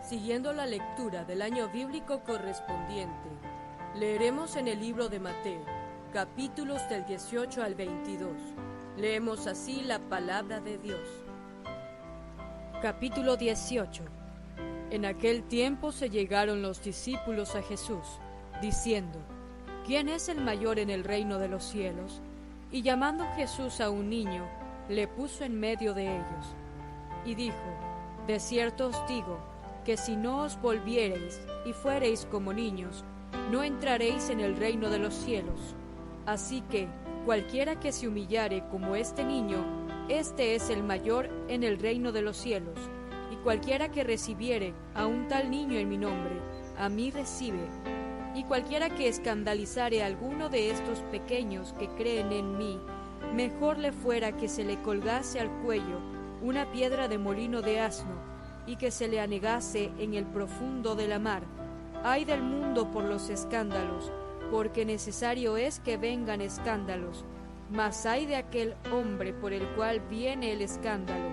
Siguiendo la lectura del año bíblico correspondiente, leeremos en el libro de Mateo, capítulos del 18 al 22. Leemos así la palabra de Dios. Capítulo 18. En aquel tiempo se llegaron los discípulos a Jesús, diciendo: ¿Quién es el mayor en el reino de los cielos? Y llamando Jesús a un niño, le puso en medio de ellos, y dijo: De cierto os digo, que si no os volviereis y fuereis como niños, no entraréis en el reino de los cielos. Así que, cualquiera que se humillare como este niño, este es el mayor en el reino de los cielos. Y cualquiera que recibiere a un tal niño en mi nombre, a mí recibe. Y cualquiera que escandalizare a alguno de estos pequeños que creen en mí, mejor le fuera que se le colgase al cuello una piedra de molino de asno, y que se le anegase en el profundo de la mar. Ay del mundo por los escándalos, porque necesario es que vengan escándalos, mas ay de aquel hombre por el cual viene el escándalo.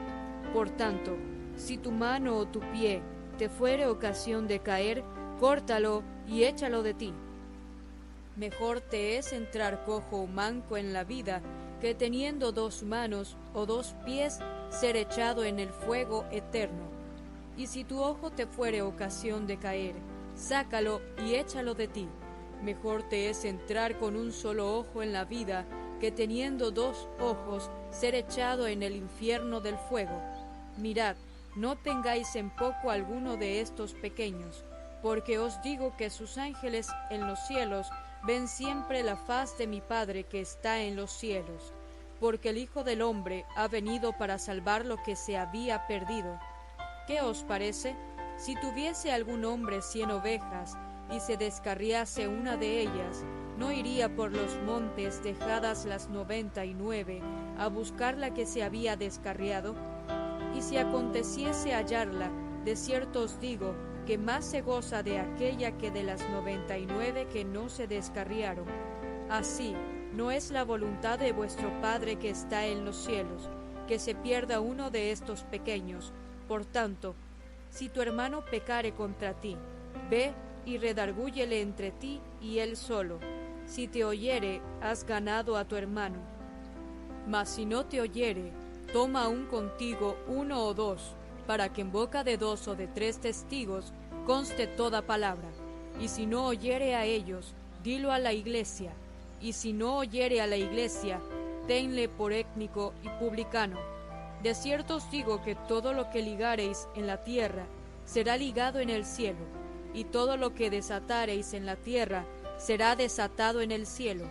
Por tanto, si tu mano o tu pie te fuere ocasión de caer, córtalo y échalo de ti. Mejor te es entrar cojo o manco en la vida, que teniendo 2 manos o 2 pies ser echado en el fuego eterno. Y si tu ojo te fuere ocasión de caer, sácalo y échalo de ti. Mejor te es entrar con un solo ojo en la vida, que teniendo 2 ojos ser echado en el infierno del fuego. Mirad, no tengáis en poco alguno de estos pequeños, porque os digo que sus ángeles en los cielos ven siempre la faz de mi Padre que está en los cielos. Porque el Hijo del Hombre ha venido para salvar lo que se había perdido. ¿Qué os parece? Si tuviese algún hombre 100 ovejas, y se descarriase una de ellas, ¿no iría por los montes, dejadas las 99, a buscar la que se había descarriado? Y si aconteciese hallarla, de cierto os digo, que más se goza de aquella que de las 99 que no se descarriaron. Así, no es la voluntad de vuestro Padre que está en los cielos, que se pierda uno de estos pequeños. Por tanto, si tu hermano pecare contra ti, ve y redargúyele entre ti y él solo. Si te oyere, has ganado a tu hermano. Mas si no te oyere, toma aún contigo 1 o 2, para que en boca de 2 o de 3 testigos conste toda palabra. Y si no oyere a ellos, dilo a la iglesia. Y si no oyere a la iglesia, tenle por étnico y publicano. De cierto os digo que todo lo que ligareis en la tierra será ligado en el cielo, y todo lo que desatareis en la tierra será desatado en el cielo.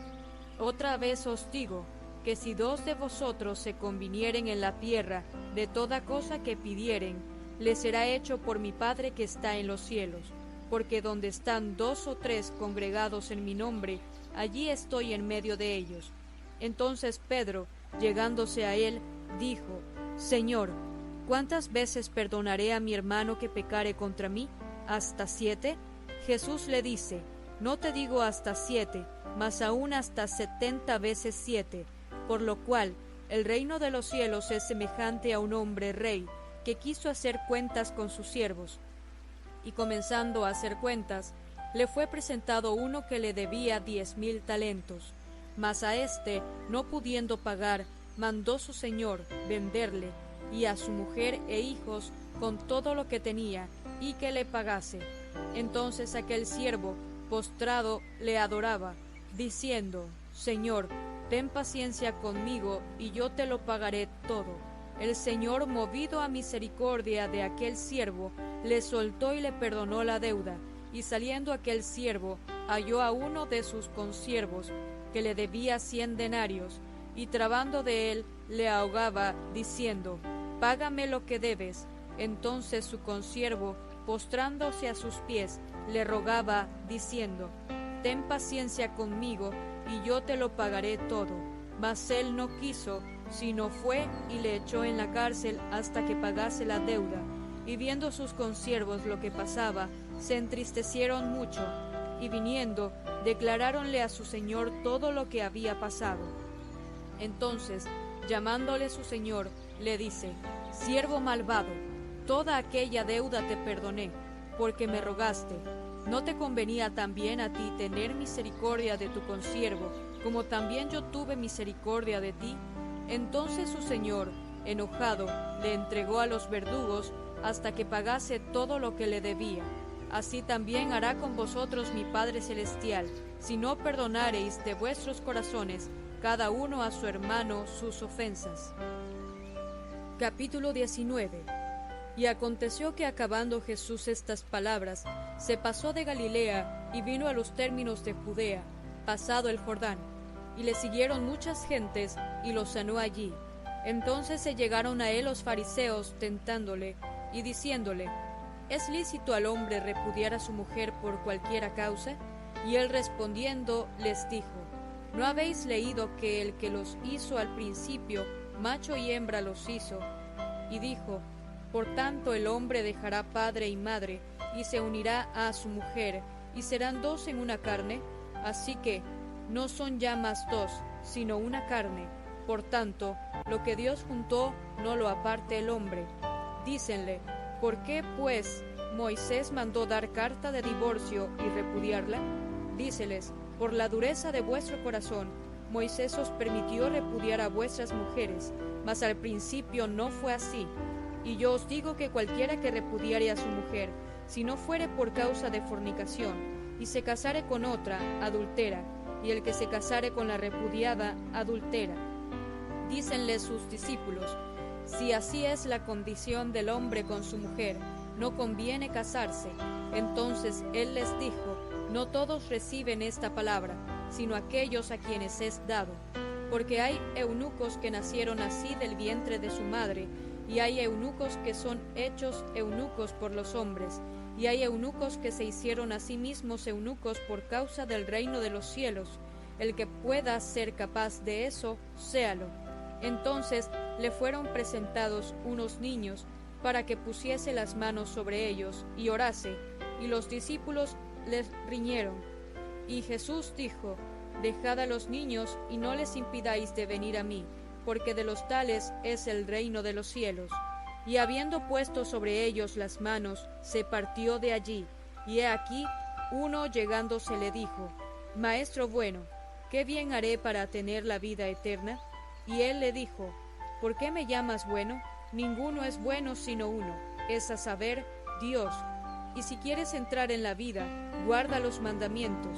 Otra vez os digo que si 2 de vosotros se convinieren en la tierra de toda cosa que pidieren, les será hecho por mi Padre que está en los cielos. Porque donde están 2 o 3 congregados en mi nombre, allí estoy en medio de ellos. Entonces Pedro, llegándose a él, dijo: Señor, ¿cuántas veces perdonaré a mi hermano que pecare contra mí? ¿Hasta 7? Jesús le dice: No te digo hasta 7, mas aún hasta 70 veces 7. Por lo cual, el reino de los cielos es semejante a un hombre rey, que quiso hacer cuentas con sus siervos. Y comenzando a hacer cuentas, le fue presentado uno que le debía 10,000 talentos. Mas a éste, no pudiendo pagar, mandó su señor venderle, y a su mujer e hijos con todo lo que tenía, y que le pagase. Entonces aquel siervo, postrado, le adoraba, diciendo: Señor, ten paciencia conmigo, y yo te lo pagaré todo. El Señor, movido a misericordia de aquel siervo, le soltó y le perdonó la deuda. Y saliendo aquel siervo, halló a uno de sus consiervos, que le debía 100 denarios, y trabando de él, le ahogaba, diciendo: Págame lo que debes. Entonces su consiervo, postrándose a sus pies, le rogaba, diciendo: Ten paciencia conmigo, y yo te lo pagaré todo. Mas él no quiso, sino fue y le echó en la cárcel hasta que pagase la deuda. Y viendo sus consiervos lo que pasaba, se entristecieron mucho, y viniendo, declaráronle a su señor todo lo que había pasado. Entonces, llamándole su señor, le dice: Siervo malvado, toda aquella deuda te perdoné, porque me rogaste. ¿No te convenía también a ti tener misericordia de tu consiervo, como también yo tuve misericordia de ti? Entonces su señor, enojado, le entregó a los verdugos hasta que pagase todo lo que le debía. Así también hará con vosotros mi Padre Celestial, si no perdonareis de vuestros corazones cada uno a su hermano sus ofensas. Capítulo 19. Y aconteció que acabando Jesús estas palabras, se pasó de Galilea y vino a los términos de Judea, pasado el Jordán, y le siguieron muchas gentes, y lo sanó allí. Entonces se llegaron a él los fariseos, tentándole, y diciéndole: ¿Es lícito al hombre repudiar a su mujer por cualquiera causa? Y él respondiendo les dijo: ¿No habéis leído que el que los hizo al principio, macho y hembra los hizo? Y dijo: Por tanto el hombre dejará padre y madre, y se unirá a su mujer, y serán dos en una carne. Así que no son ya más dos, sino una carne. Por tanto, lo que Dios juntó, no lo aparte el hombre. Dícenle: ¿por qué, pues, Moisés mandó dar carta de divorcio y repudiarla? Díceles: por la dureza de vuestro corazón, Moisés os permitió repudiar a vuestras mujeres, mas al principio no fue así. Y yo os digo que cualquiera que repudiare a su mujer, si no fuere por causa de fornicación, y se casare con otra, adultera, y el que se casare con la repudiada, adultera. Dícenle sus discípulos: si así es la condición del hombre con su mujer, no conviene casarse. Entonces él les dijo: no todos reciben esta palabra, sino aquellos a quienes es dado. Porque hay eunucos que nacieron así del vientre de su madre, y hay eunucos que son hechos eunucos por los hombres, y hay eunucos que se hicieron a sí mismos eunucos por causa del reino de los cielos. El que pueda ser capaz de eso, séalo. Entonces le fueron presentados unos niños, para que pusiese las manos sobre ellos y orase, y los discípulos les riñeron. Y Jesús dijo: dejad a los niños y no les impidáis de venir a mí, porque de los tales es el reino de los cielos. Y habiendo puesto sobre ellos las manos, se partió de allí. Y he aquí, uno llegándose le dijo: Maestro bueno, ¿qué bien haré para tener la vida eterna? Y él le dijo: ¿por qué me llamas bueno? Ninguno es bueno sino uno, es a saber, Dios. Y si quieres entrar en la vida, guarda los mandamientos.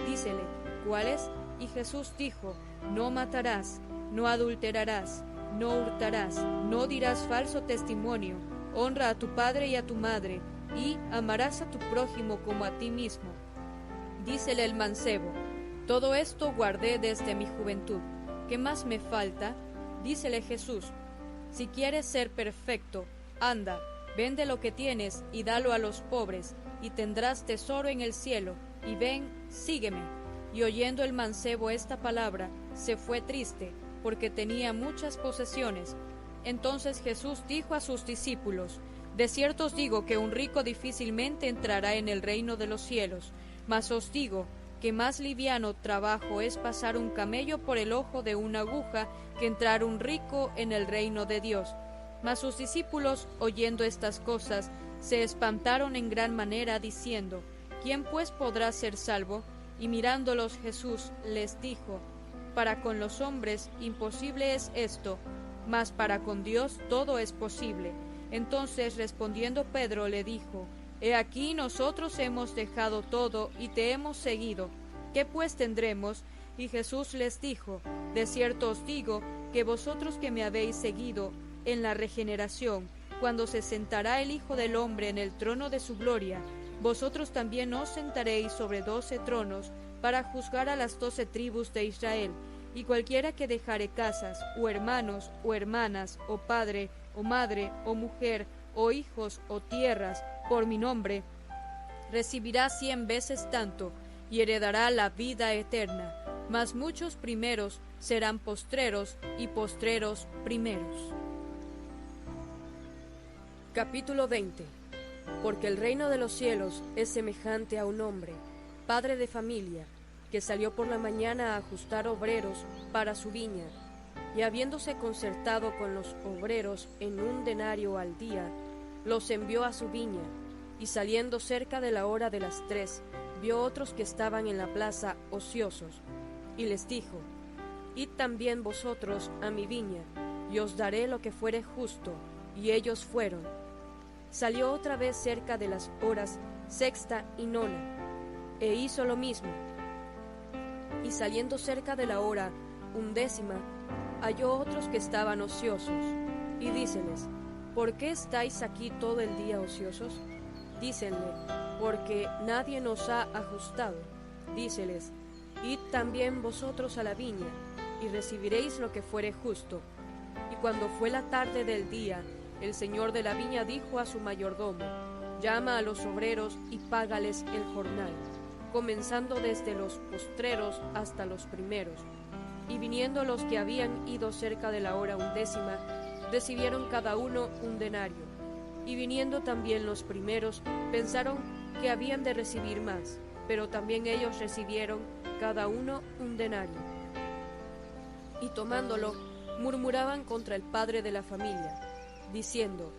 Dícele: ¿cuáles? Y Jesús dijo: no matarás, no adulterarás, no hurtarás, no dirás falso testimonio, honra a tu padre y a tu madre, y amarás a tu prójimo como a ti mismo. Dícele el mancebo: todo esto guardé desde mi juventud. ¿Qué más me falta? Dícele Jesús: si quieres ser perfecto, anda, vende lo que tienes y dalo a los pobres, y tendrás tesoro en el cielo, y ven, sígueme. Y oyendo el mancebo esta palabra, se fue triste, porque tenía muchas posesiones. Entonces Jesús dijo a sus discípulos: de cierto os digo que un rico difícilmente entrará en el reino de los cielos, mas os digo que más liviano trabajo es pasar un camello por el ojo de una aguja que entrar un rico en el reino de Dios. Mas sus discípulos, oyendo estas cosas, se espantaron en gran manera, diciendo: ¿quién pues podrá ser salvo? Y mirándolos Jesús les dijo: para con los hombres imposible es esto, mas para con Dios todo es posible. Entonces respondiendo Pedro le dijo: he aquí nosotros hemos dejado todo y te hemos seguido. ¿Qué pues tendremos? Y Jesús les dijo: de cierto os digo que vosotros que me habéis seguido en la regeneración, cuando se sentará el Hijo del Hombre en el trono de su gloria, vosotros también os sentaréis sobre 12 tronos para juzgar a las 12 tribus de Israel. Y cualquiera que dejare casas, o hermanos, o hermanas, o padre, o madre, o mujer, o hijos, o tierras, por mi nombre, recibirá 100 veces tanto, y heredará la vida eterna. Mas muchos primeros serán postreros, y postreros primeros. Capítulo 20. Porque el reino de los cielos es semejante a un hombre, padre de familia, que salió por la mañana a ajustar obreros para su viña, y habiéndose concertado con los obreros en 1 denario al día, los envió a su viña. Y saliendo cerca de la hora de las 3, vio otros que estaban en la plaza ociosos, y les dijo: Id también vosotros a mi viña, y os daré lo que fuere justo. Y ellos fueron. Salió otra vez cerca de las horas sexta y nona, e hizo lo mismo. Y saliendo cerca de la hora 11, halló otros que estaban ociosos, y díceles: ¿Por qué estáis aquí todo el día ociosos? Dícenle: porque nadie nos ha ajustado. Díceles: Id también vosotros a la viña, y recibiréis lo que fuere justo. Y cuando fue la tarde del día, el señor de la viña dijo a su mayordomo: Llama a los obreros y págales el jornal, comenzando desde los postreros hasta los primeros. Y viniendo los que habían ido cerca de la hora 11, recibieron cada uno un denario. Y viniendo también los primeros, pensaron que habían de recibir más, pero también ellos recibieron cada uno un denario. Y tomándolo, murmuraban contra el padre de la familia, diciendo: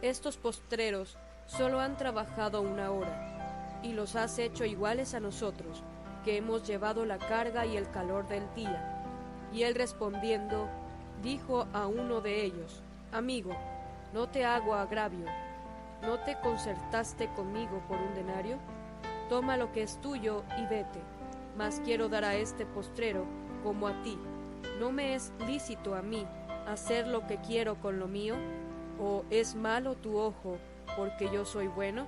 Estos postreros solo han trabajado 1 hora, y los has hecho iguales a nosotros, que hemos llevado la carga y el calor del día. Y él respondiendo, dijo a uno de ellos: Amigo, no te hago agravio, ¿no te concertaste conmigo por un denario? Toma lo que es tuyo y vete, mas quiero dar a este postrero como a ti. ¿No me es lícito a mí hacer lo que quiero con lo mío? ¿O es malo tu ojo porque yo soy bueno?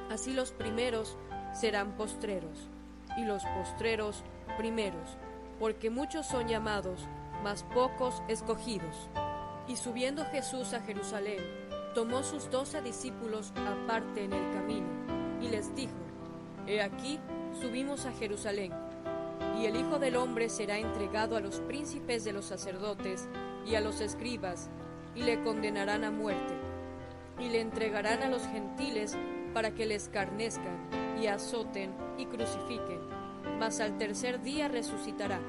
Así los primeros serán postreros, y los postreros primeros, porque muchos son llamados, mas pocos escogidos. Y subiendo Jesús a Jerusalén, tomó sus 12 discípulos aparte en el camino, y les dijo: He aquí, subimos a Jerusalén, y el Hijo del Hombre será entregado a los príncipes de los sacerdotes y a los escribas, y le condenarán a muerte, y le entregarán a los gentiles para que le escarnezcan, y azoten, y crucifiquen, mas al tercer día resucitará.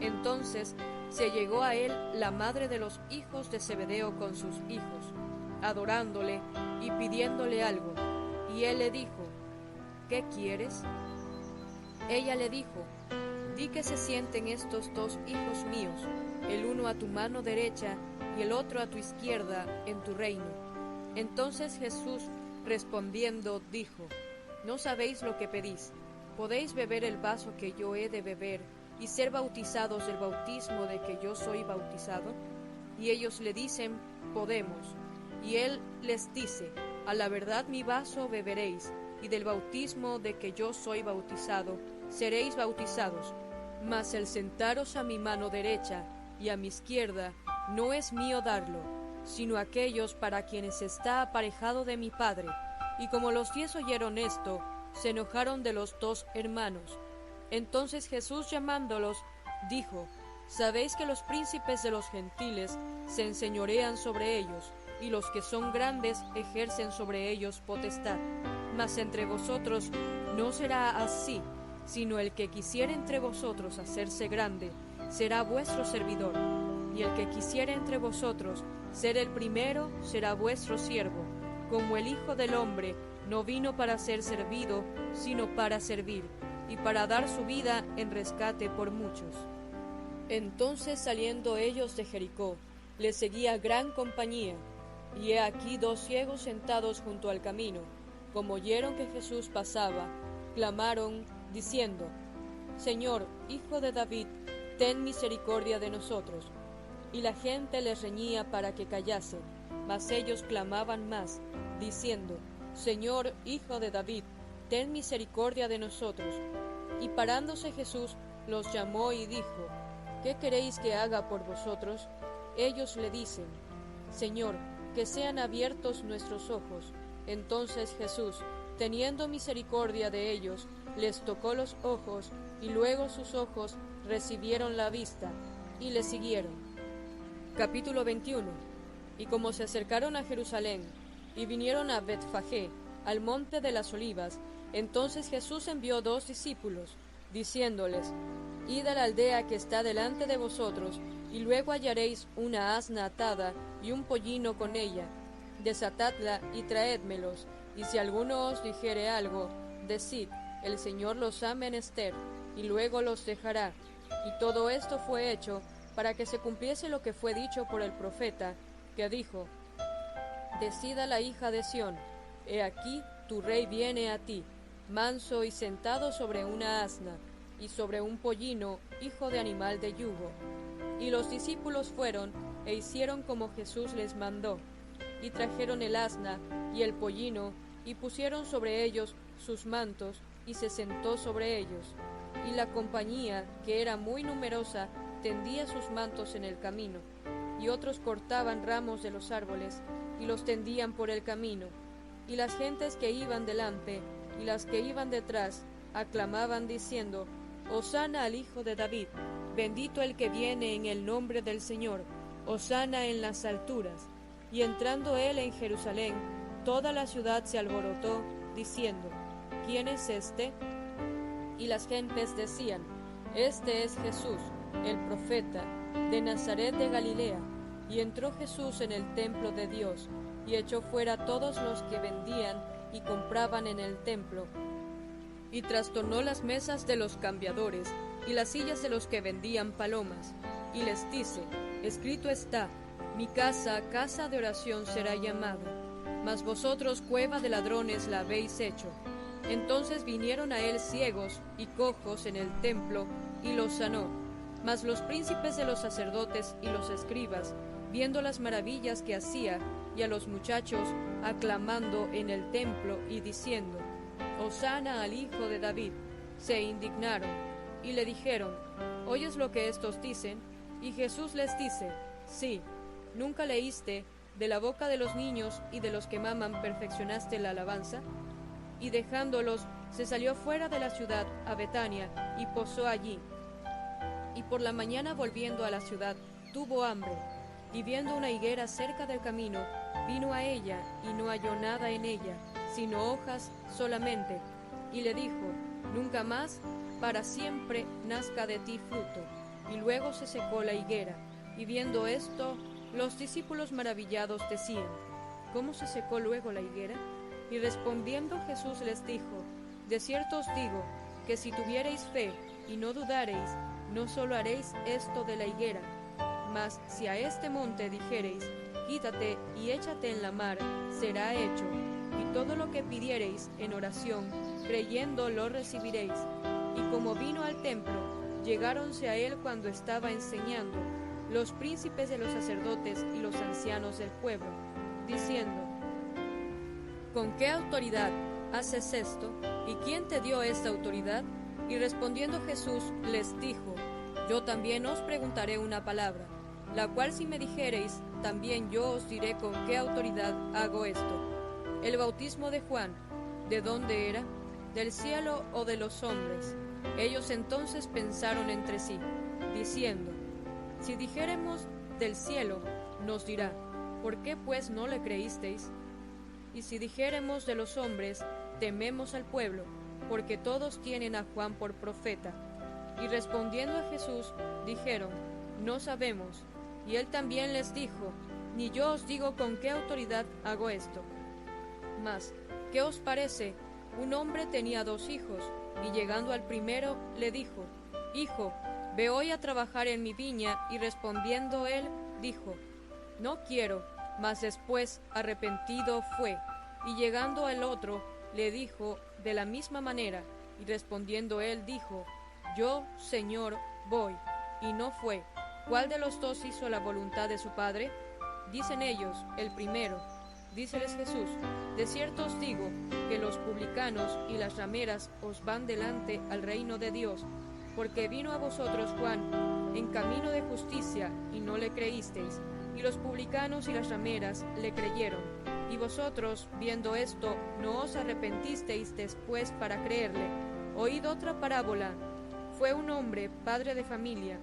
Entonces se llegó a él la madre de los hijos de Zebedeo con sus hijos, adorándole y pidiéndole algo. Y él le dijo: ¿Qué quieres? Ella le dijo: Di que se sienten estos 2 hijos míos, el uno a tu mano derecha y el otro a tu izquierda, en tu reino. Entonces Jesús, respondiendo, dijo: No sabéis lo que pedís. ¿Podéis beber el vaso que yo he de beber y ser bautizados del bautismo de que yo soy bautizado? Y ellos le dicen: Podemos. Y él les dice: A la verdad mi vaso beberéis, y del bautismo de que yo soy bautizado seréis bautizados. Mas el sentaros a mi mano derecha y a mi izquierda no es mío darlo, sino aquellos para quienes está aparejado de mi Padre. Y como los 10 oyeron esto, se enojaron de los 2 hermanos. Entonces Jesús, llamándolos, dijo: Sabéis que los príncipes de los gentiles se enseñorean sobre ellos, y los que son grandes ejercen sobre ellos potestad. Mas entre vosotros no será así, sino el que quisiere entre vosotros hacerse grande, será vuestro servidor, y el que quisiere entre vosotros ser el primero, será vuestro siervo, como el Hijo del Hombre no vino para ser servido, sino para servir, y para dar su vida en rescate por muchos. Entonces, saliendo ellos de Jericó, les seguía gran compañía, y he aquí 2 ciegos sentados junto al camino. Como oyeron que Jesús pasaba, clamaron, diciendo: Señor, Hijo de David, ten misericordia de nosotros. Y la gente les reñía para que callasen, mas ellos clamaban más, diciendo: Señor, Hijo de David, ten misericordia de nosotros. Y parándose Jesús, los llamó y dijo: ¿Qué queréis que haga por vosotros? Ellos le dicen: Señor, que sean abiertos nuestros ojos. Entonces Jesús, teniendo misericordia de ellos, les tocó los ojos, y luego sus ojos recibieron la vista, y le siguieron. Capítulo 21. Y como se acercaron a Jerusalén, y vinieron a Betfagé, al monte de las Olivas, entonces Jesús envió 2 discípulos, diciéndoles: Id a la aldea que está delante de vosotros, y luego hallaréis una asna atada y un pollino con ella. Desatadla y traédmelos, Y si alguno os dijere algo, decid, el Señor los ha menester, y luego los dejará. Y todo esto fue hecho para que se cumpliese lo que fue dicho por el profeta, que dijo: Decid a la hija de Sión, he aquí tu rey viene a ti, manso y sentado sobre una asna, y sobre un pollino, hijo de animal de yugo. Y los discípulos fueron e hicieron como Jesús les mandó, y trajeron el asna y el pollino, y pusieron sobre ellos sus mantos, y se sentó sobre ellos. Y la compañía, que era muy numerosa, tendía sus mantos en el camino, y otros cortaban ramos de los árboles, y los tendían por el camino. Y las gentes que iban delante, y las que iban detrás, aclamaban diciendo: Hosana al Hijo de David, bendito el que viene en el nombre del Señor, Hosana en las alturas. Y entrando él en Jerusalén, toda la ciudad se alborotó, diciendo: ¿Quién es este? Y las gentes decían: Este es Jesús, el profeta, de Nazaret de Galilea. Y entró Jesús en el templo de Dios, y echó fuera todos los que vendían y compraban en el templo, y trastornó las mesas de los cambiadores, y las sillas de los que vendían palomas. Y les dice: Escrito está, mi casa, casa de oración será llamada, mas vosotros cueva de ladrones la habéis hecho. Entonces vinieron a él ciegos y cojos en el templo, y los sanó. Mas los príncipes de los sacerdotes y los escribas, viendo las maravillas que hacía, y a los muchachos aclamando en el templo y diciendo: Hosana al Hijo de David, se indignaron, y le dijeron: ¿Oyes lo que estos dicen? Y Jesús les dice: Sí, ¿nunca leíste: de la boca de los niños y de los que maman perfeccionaste la alabanza? Y dejándolos, se salió fuera de la ciudad a Betania, y posó allí. Y por la mañana, volviendo a la ciudad, tuvo hambre, y viendo una higuera cerca del camino, vino a ella, y no halló nada en ella, sino hojas solamente, y le dijo: Nunca más, para siempre, nazca de ti fruto. Y luego se secó la higuera. Y viendo esto, los discípulos maravillados decían: ¿Cómo se secó luego la higuera? Y respondiendo Jesús les dijo: De cierto os digo, que si tuviereis fe, y no dudareis, no solo haréis esto de la higuera, mas si a este monte dijereis: Quítate y échate en la mar, será hecho. Y todo lo que pidiereis en oración, creyendo lo recibiréis. Y como vino al templo, llegáronse a él cuando estaba enseñando los príncipes de los sacerdotes y los ancianos del pueblo, diciendo: ¿Con qué autoridad haces esto? ¿Y quién te dio esta autoridad? Y respondiendo Jesús les dijo: Yo también os preguntaré una palabra, la cual si me dijereis, también yo os diré con qué autoridad hago esto. El bautismo de Juan, ¿de dónde era? ¿Del cielo o de los hombres? Ellos entonces pensaron entre sí, diciendo: Si dijéremos del cielo, nos dirá: ¿Por qué pues no le creísteis? Y si dijéremos de los hombres, tememos al pueblo, porque todos tienen a Juan por profeta. Y respondiendo a Jesús, dijeron: No sabemos. Y él también les dijo: Ni yo os digo con qué autoridad hago esto. Mas, ¿qué os parece? Un hombre tenía 2 hijos, y llegando al primero, le dijo: Hijo, ve hoy a trabajar en mi viña. Y respondiendo él, dijo: No quiero. Mas después, arrepentido, fue. Y llegando al otro, le dijo de la misma manera. Y respondiendo él, dijo: Yo, Señor, voy. Y no fue. ¿Cuál de los 2 hizo la voluntad de su padre? Dicen ellos: el primero. Díceles Jesús: De cierto os digo, que los publicanos y las rameras os van delante al reino de Dios, porque vino a vosotros Juan en camino de justicia, y no le creísteis, y los publicanos y las rameras le creyeron. Y vosotros, viendo esto, no os arrepentisteis después para creerle. Oíd otra parábola. Fue un hombre, padre de familia,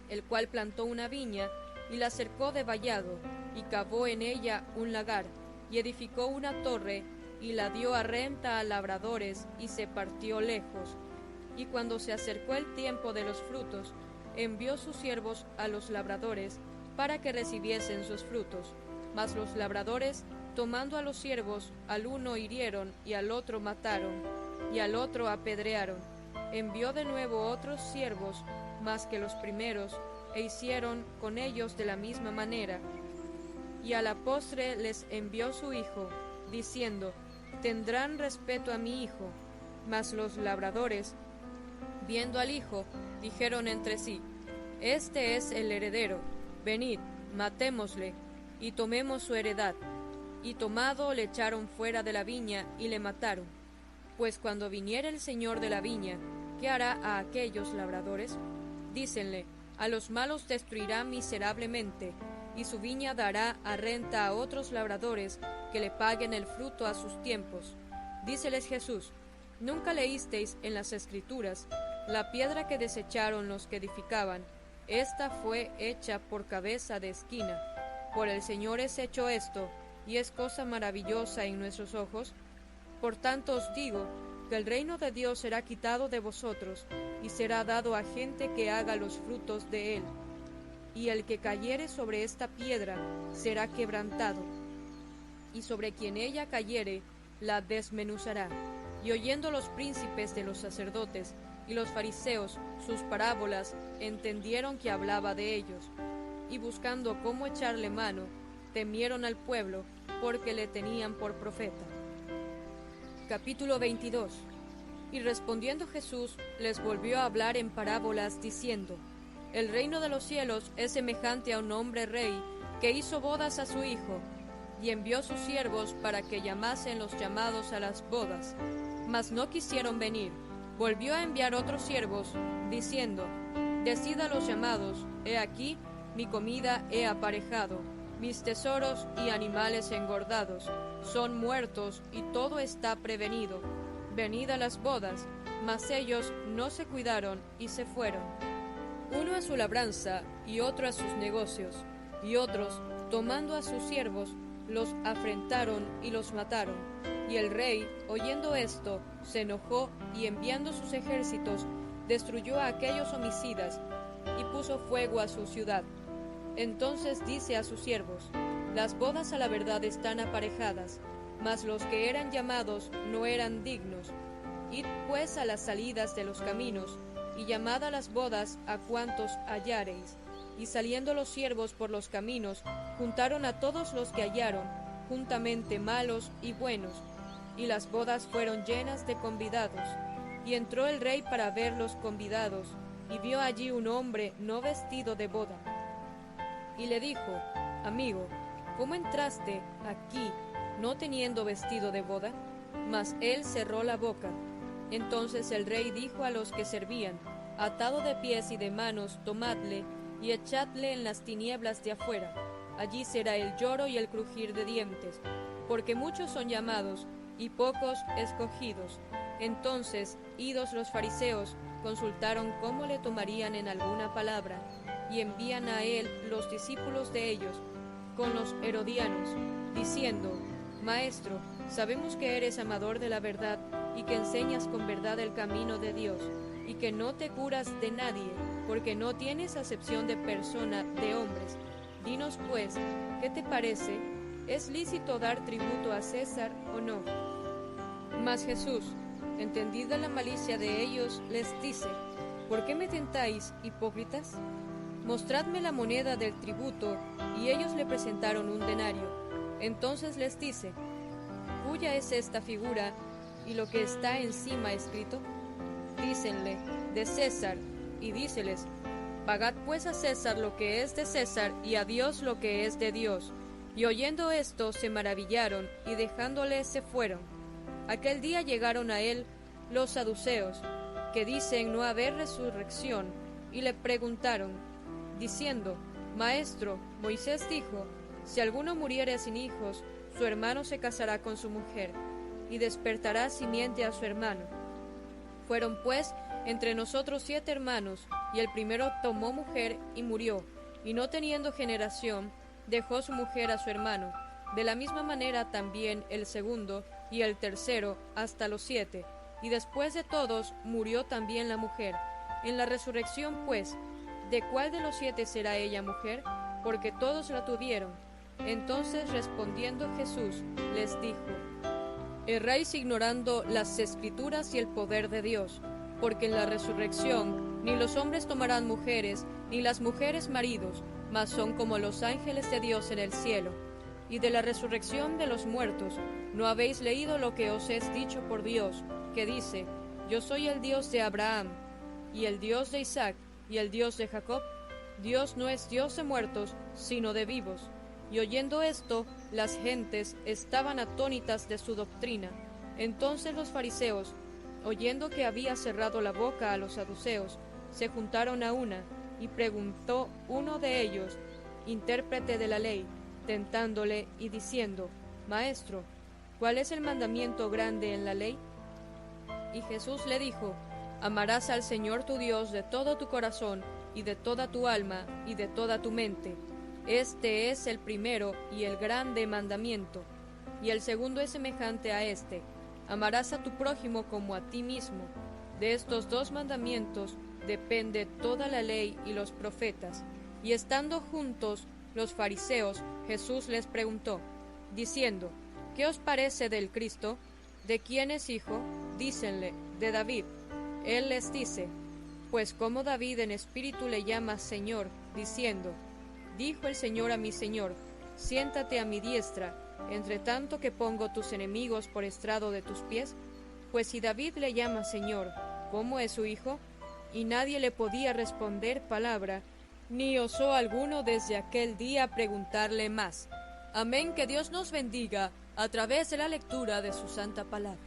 el cual plantó una viña, y la cercó de vallado, y cavó en ella un lagar, y edificó una torre, y la dio a renta a labradores, y se partió lejos. Y cuando se acercó el tiempo de los frutos, envió sus siervos a los labradores, para que recibiesen sus frutos. Mas los labradores tomando a los siervos, al uno hirieron y al otro mataron, y al otro apedrearon. Envió de nuevo otros siervos más que los primeros, e hicieron con ellos de la misma manera. Y a la postre les envió su hijo, diciendo, tendrán respeto a mi hijo. Mas los labradores, viendo al hijo, dijeron entre sí, este es el heredero, venid, matémosle, y tomemos su heredad. Y tomado le echaron fuera de la viña y le mataron. Pues cuando viniere el señor de la viña, ¿qué hará a aquellos labradores? Dícenle, a los malos destruirá miserablemente, y su viña dará a renta a otros labradores que le paguen el fruto a sus tiempos. Díceles Jesús, ¿nunca leísteis en las Escrituras, la piedra que desecharon los que edificaban, esta fue hecha por cabeza de esquina? Por el Señor es hecho esto, y es cosa maravillosa en nuestros ojos. Por tanto os digo, que el reino de Dios será quitado de vosotros, y será dado a gente que haga los frutos de él. Y el que cayere sobre esta piedra será quebrantado, y sobre quien ella cayere la desmenuzará. Y oyendo los príncipes de los sacerdotes y los fariseos sus parábolas, entendieron que hablaba de ellos, y buscando cómo echarle mano, temieron al pueblo, porque le tenían por profeta. Capítulo 22. Y respondiendo Jesús, les volvió a hablar en parábolas, diciendo, el reino de los cielos es semejante a un hombre rey, que hizo bodas a su hijo, y envió sus siervos para que llamasen los llamados a las bodas, mas no quisieron venir. Volvió a enviar otros siervos, diciendo, decid a los llamados, he aquí, mi comida he aparejado, mis tesoros y animales engordados son muertos, y todo está prevenido. Venid a las bodas. Mas ellos no se cuidaron y se fueron, uno a su labranza y otro a sus negocios. Y otros, tomando a sus siervos, los afrentaron y los mataron. Y el rey, oyendo esto, se enojó, y enviando sus ejércitos, destruyó a aquellos homicidas, y puso fuego a su ciudad. Entonces dice a sus siervos, las bodas a la verdad están aparejadas, mas los que eran llamados no eran dignos. Id pues a las salidas de los caminos, y llamad a las bodas a cuantos hallareis. Y saliendo los siervos por los caminos, juntaron a todos los que hallaron, juntamente malos y buenos, y las bodas fueron llenas de convidados. Y entró el rey para ver los convidados, y vio allí un hombre no vestido de boda. Y le dijo, amigo, ¿cómo entraste aquí, no teniendo vestido de boda? Mas él cerró la boca. Entonces el rey dijo a los que servían, atado de pies y de manos, tomadle, y echadle en las tinieblas de afuera. Allí será el lloro y el crujir de dientes, porque muchos son llamados, y pocos escogidos. Entonces, idos los fariseos, consultaron cómo le tomarían en alguna palabra, y envían a él los discípulos de ellos, con los herodianos, diciendo, Maestro, sabemos que eres amador de la verdad, y que enseñas con verdad el camino de Dios, y que no te curas de nadie, porque no tienes acepción de persona de hombres. Dinos pues, ¿qué te parece? ¿Es lícito dar tributo a César o no? Mas Jesús, entendida la malicia de ellos, les dice, ¿por qué me tentáis, hipócritas? Mostradme la moneda del tributo. Y ellos le presentaron un denario. Entonces les dice, ¿cuya es esta figura y lo que está encima escrito? Dícenle, de César. Y díceles, pagad pues a César lo que es de César, y a Dios lo que es de Dios. Y oyendo esto se maravillaron, y dejándole se fueron. Aquel día llegaron a él los saduceos, que dicen no haber resurrección, y le preguntaron, diciendo, Maestro, Moisés dijo, si alguno muriere sin hijos, su hermano se casará con su mujer, y despertará simiente a su hermano. Fueron pues entre nosotros 7 hermanos, y el primero tomó mujer y murió, y no teniendo generación, dejó su mujer a su hermano. De la misma manera también el segundo y el tercero hasta los 7, y después de todos murió también la mujer. En la resurrección pues, ¿de cuál de los 7 será ella mujer? Porque todos la tuvieron. Entonces respondiendo Jesús les dijo: Erráis ignorando las Escrituras y el poder de Dios, porque en la resurrección ni los hombres tomarán mujeres, ni las mujeres maridos, mas son como los ángeles de Dios en el cielo. Y de la resurrección de los muertos, ¿no habéis leído lo que os es dicho por Dios, que dice: Yo soy el Dios de Abraham, y el Dios de Isaac, y el Dios de Jacob? Dios no es Dios de muertos, sino de vivos. Y oyendo esto, las gentes estaban atónitas de su doctrina. Entonces los fariseos, oyendo que había cerrado la boca a los saduceos, se juntaron a una, y preguntó uno de ellos, intérprete de la ley, tentándole y diciendo: Maestro, ¿cuál es el mandamiento grande en la ley? Y Jesús le dijo: Amarás al Señor tu Dios de todo tu corazón, y de toda tu alma, y de toda tu mente. Este es el primero y el grande mandamiento. Y el segundo es semejante a este: amarás a tu prójimo como a ti mismo. De estos dos mandamientos depende toda la ley y los profetas. Y estando juntos los fariseos, Jesús les preguntó, diciendo: ¿Qué os parece del Cristo? ¿De quién es hijo? Dícenle: de David. Él les dice: Pues como David en espíritu le llama Señor, diciendo: Dijo el Señor a mi Señor: Siéntate a mi diestra, entre tanto que pongo tus enemigos por estrado de tus pies. Pues si David le llama Señor, ¿cómo es su hijo? Y nadie le podía responder palabra, ni osó alguno desde aquel día preguntarle más. Amén. Que Dios nos bendiga a través de la lectura de su santa palabra.